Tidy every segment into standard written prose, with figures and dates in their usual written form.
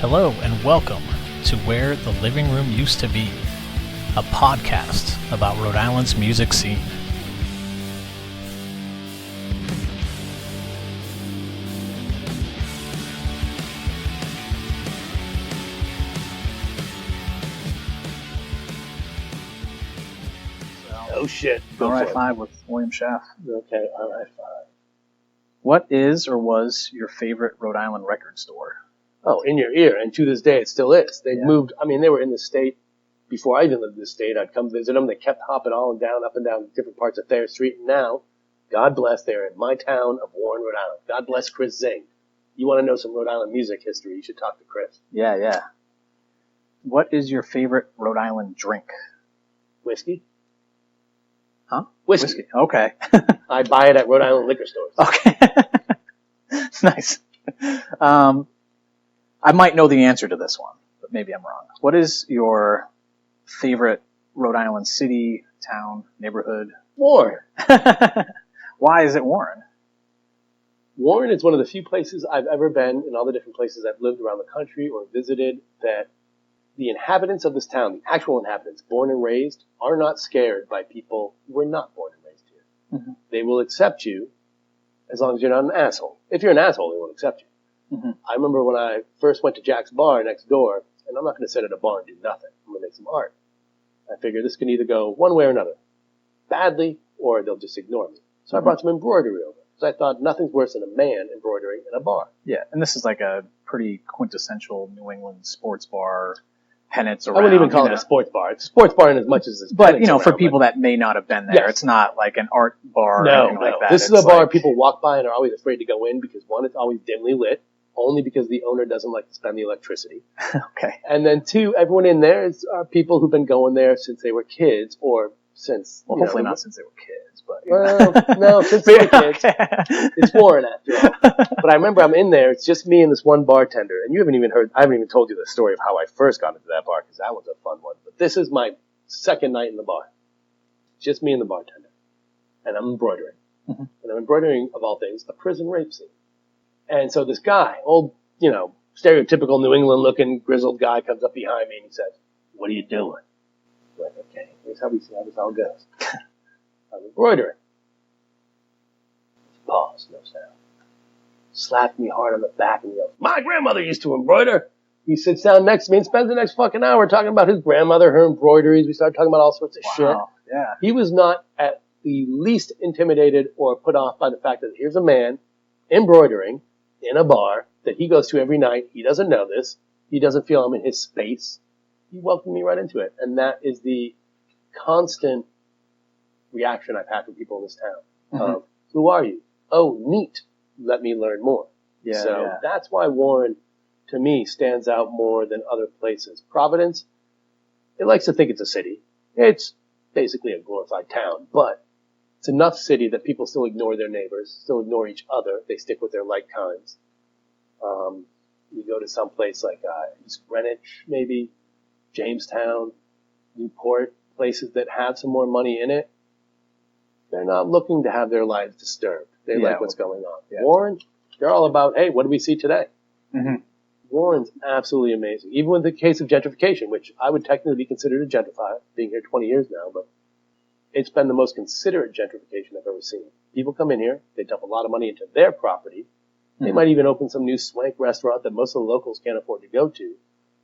Hello and welcome to Where the Living Room Used to Be, a podcast about Rhode Island's music scene. Oh shit. RI5 with William Schaff. Okay, RI5. What is or was your favorite Rhode Island record store? Oh, in your ear, and to this day it still is. They moved, they were in the state before I even lived in the state. I'd come visit them. They kept hopping up and down different parts of Thayer Street. And now, God bless, they're in my town of Warren, Rhode Island. God bless Chris Zing. You want to know some Rhode Island music history, you should talk to Chris. Yeah. What is your favorite Rhode Island drink? Whiskey? Huh? Whiskey. Okay. I buy it at Rhode Island liquor stores. Okay. Nice. I might know the answer to this one, but maybe I'm wrong. What is your favorite Rhode Island city, town, neighborhood? Warren. Why is it Warren? Warren is one of the few places I've ever been, in all the different places I've lived around the country or visited, that the inhabitants of this town, the actual inhabitants, born and raised, are not scared by people who were not born and raised here. Mm-hmm. They will accept you as long as you're not an asshole. If you're an asshole, they won't accept you. Mm-hmm. I remember when I first went to Jack's bar next door, and I'm not going to sit at a bar and do nothing. I'm going to make some art. I figured this can either go one way or another. Badly, or they'll just ignore me. So I brought some embroidery over. Because I thought nothing's worse than a man embroidering in a bar. Yeah, and this is like a pretty quintessential New England sports bar. Pennants around. I wouldn't even call it a sports bar. It's a sports bar in as much as it's But, around, for people that may not have been there, Yes. It's not like an art bar or anything like that. This is It's a bar like- people walk by and are always afraid to go in because, one, it's always dimly lit, only because the owner doesn't like to spend the electricity. Okay. And then, two, everyone in there is people who've been going there since they were kids or since... Well, hopefully not since they were kids, but... Well, no, since they were kids. It's Warren, after all. But I remember I'm in there, it's just me and this one bartender, and I haven't even told you the story of how I first got into that bar, because that was a fun one. But this is my second night in the bar. Just me and the bartender. And I'm embroidering. Mm-hmm. And I'm embroidering, of all things, a prison rape scene. And so this guy, old, stereotypical New England looking grizzled guy comes up behind me and he says, "What are you doing?" I'm like, okay, here's how we see how this all goes. I'm embroidering. Pause, no sound. Slapped me hard on the back and yells, "My grandmother used to embroider." He sits down next to me and spends the next fucking hour talking about his grandmother, her embroideries. We started talking about all sorts of shit. Yeah. He was not at the least intimidated or put off by the fact that here's a man embroidering in a bar that he goes to every night. He doesn't know this. He doesn't feel I'm in his space. He welcomed me right into it. And that is the constant reaction I've had from people in this town. Mm-hmm. Of, who are you? Oh, neat. Let me learn more. Yeah. That's why Warren, to me, stands out more than other places. Providence, it likes to think it's a city. It's basically a glorified town, but it's enough city that people still ignore their neighbors, still ignore each other. They stick with their like kinds. You go to some place like East Greenwich, maybe, Jamestown, Newport, places that have some more money in it. They're not looking to have their lives disturbed. They like what's going on. Yeah. Warren, they're all about, hey, what do we see today? Mm-hmm. Warren's absolutely amazing. Even with the case of gentrification, which I would technically be considered a gentrifier, being here 20 years now, but it's been the most considerate gentrification I've ever seen. People come in here, they dump a lot of money into their property. They might even open some new swank restaurant that most of the locals can't afford to go to,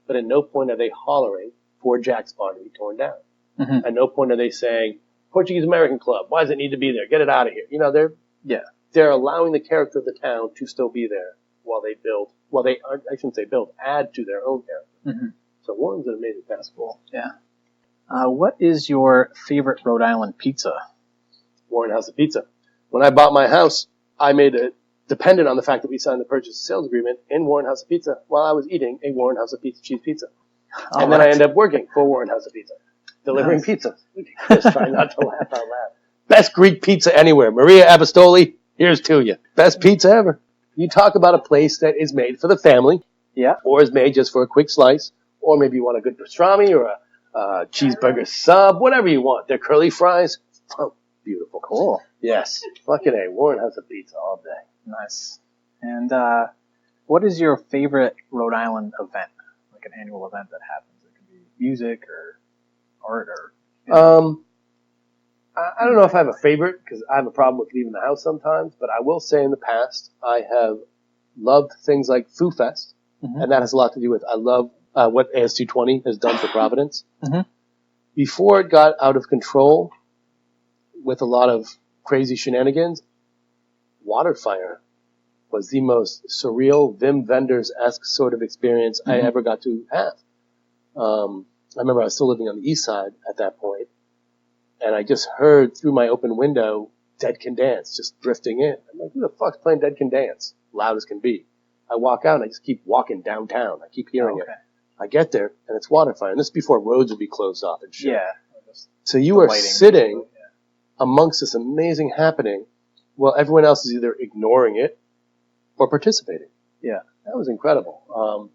but at no point are they hollering for Jack's bar to be torn down. Mm-hmm. At no point are they saying, Portuguese American Club, why does it need to be there? Get it out of here. They're allowing the character of the town to still be there while they add to their own character. Mm-hmm. So Warren's an amazing festival. Yeah. What is your favorite Rhode Island pizza? Warren House of Pizza. When I bought my house, I made it dependent on the fact that we signed the purchase and sales agreement in Warren House of Pizza while I was eating a Warren House of Pizza cheese pizza. And then I ended up working for Warren House of Pizza, delivering pizza. Just trying not to laugh out loud. Best Greek pizza anywhere. Maria Apostoli, here's to you. Best pizza ever. You talk about a place that is made for the family. Yeah. Or is made just for a quick slice. Or maybe you want a good pastrami or a cheeseburger sub, whatever you want. Their curly fries. Oh, beautiful. Cool. Yes. Fucking A. Warren House of Pizza all day. Nice. And What is your favorite Rhode Island event? Like an annual event that happens? It could be music or art or. I don't know if I have a favorite because I have a problem with leaving the house sometimes, but I will say in the past I have loved things like Foo Fest, and that has a lot to do with I love what AS220 has done for Providence. Before it got out of control with a lot of crazy shenanigans, Waterfire was the most surreal Wim Wenders-esque sort of experience I ever got to have. I remember I was still living on the east side at that point, and I just heard through my open window Dead Can Dance just drifting in. I'm like, who the fuck's playing Dead Can Dance? Loud as can be. I walk out and I just keep walking downtown. I keep hearing it. I get there and it's Waterfire. And this is before roads would be closed off and shit. Yeah. So you are sitting amongst this amazing happening while everyone else is either ignoring it or participating. Yeah. That was incredible.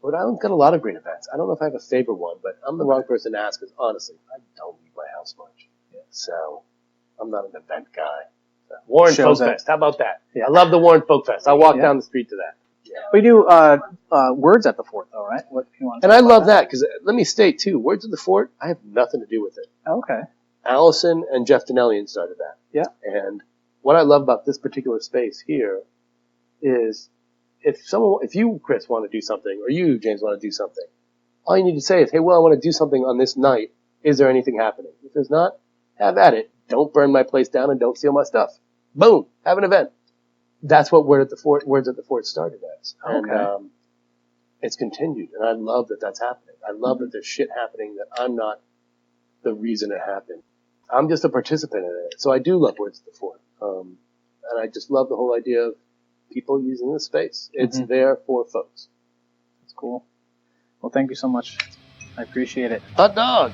Rhode Island's got a lot of great events. I don't know if I have a favorite one, but I'm the wrong person to ask because honestly, I don't leave my house much. Yeah. So I'm not an event guy. Warren Folk Fest. How about that? Yeah. I love the Warren Folk Fest. I'll walk down the street to that. Yeah. We do Words at the Fort, though, right? What if you want? And I love that because let me state too, Words at the Fort. I have nothing to do with it. Okay. Allison and Jeff Donnellian started that. Yeah. And what I love about this particular space here is if you, Chris, want to do something, or you, James, want to do something, all you need to say is, hey, well, I want to do something on this night. Is there anything happening? If there's not, have at it. Don't burn my place down and don't steal my stuff. Boom. Have an event. That's what Words at the Fort started as. Okay. And it's continued. And I love that that's happening. I love that there's shit happening that I'm not the reason it happened. I'm just a participant in it. So I do love Words at the Fort. And I just love the whole idea of people using this space. It's there for folks. That's cool. Well, thank you so much. I appreciate it. Hot dog.